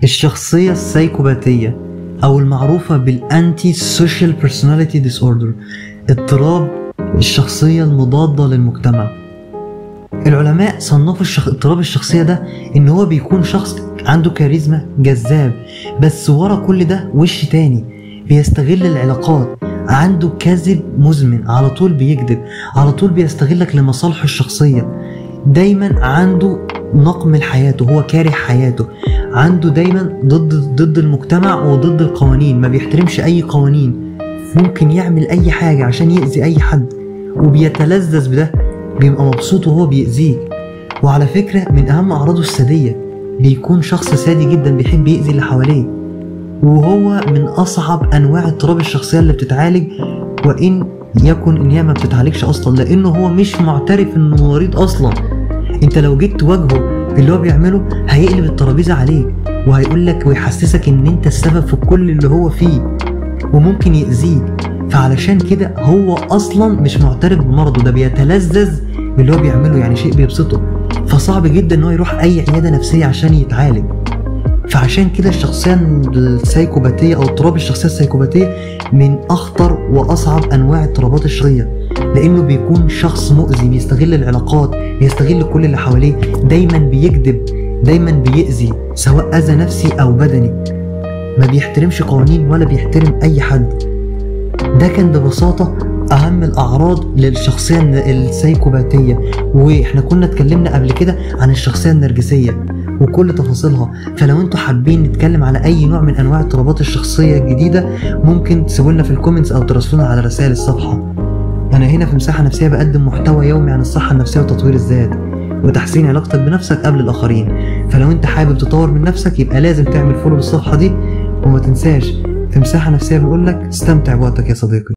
الشخصية السايكوباتية أو المعروفة بالأنتي سوشيال بيرسوناليتي ديسوردر، اضطراب الشخصية المضادة للمجتمع. العلماء صنفوا اضطراب الشخصية ده إن هو بيكون شخص عنده كاريزما جذاب، بس ورا كل ده وش تاني، بيستغل العلاقات، عنده كذب مزمن، على طول بيكذب، على طول بيستغلك لمصالحه الشخصية، دايما عنده نقم لحياته، هو كاره حياته، عنده دايما ضد المجتمع وضد القوانين، ما بيحترمش اي قوانين، ممكن يعمل اي حاجة عشان يأذي اي حد وبيتلذذ بده، بيبقى مبسوط وهو بيأذيك. وعلى فكرة من اهم اعراضه السادية، بيكون شخص سادي جدا بيحب يأذي اللي حواليه، وهو من اصعب انواع اضطراب الشخصية اللي بتتعالج، وان يكن ان هي ما بتتعالجش اصلا، لانه هو مش معترف انه مريض اصلا. انت لو جيت تواجهه اللي هو بيعمله هيقلب الترابيزة عليك وهيقول لك ويحسسك ان انت السبب في كل اللي هو فيه، وممكن يأذيك. فعلشان كده هو اصلا مش معترف بمرضه، ده بيتلذذ باللي هو بيعمله، يعني شيء بيبسطه، فصعب جدا ان هو يروح اي عيادة نفسية عشان يتعالج. فعشان كده الشخصية السايكوباتية او اضطراب الشخصية السايكوباتية من اخطر واصعب انواع اضطرابات الشخصية، لانه بيكون شخص مؤذي، بيستغل العلاقات، بيستغل كل اللي حواليه، دايما بيكذب، دايما بيأذي، سواء اذى نفسي او بدني، ما بيحترمش قوانين ولا بيحترم اي حد. ده كان ببساطة اهم الاعراض للشخصية السايكوباتية. واحنا كنا اتكلمنا قبل كده عن الشخصية النرجسية وكل تفاصيلها، فلو انتوا حابين نتكلم على اي نوع من انواع اضطرابات الشخصية الجديدة ممكن تسيبولنا في الكومنتس او تراسلونا على رسائل الصفحة. أنا هنا في مساحة نفسية بقدم محتوى يومي عن الصحة النفسية وتطوير الذات وتحسين علاقتك بنفسك قبل الآخرين، فلو أنت حابب تطور من نفسك يبقى لازم تعمل فولو بالصفحة دي، وما تنساش في مساحة نفسية بنقولك استمتع بوقتك يا صديقي.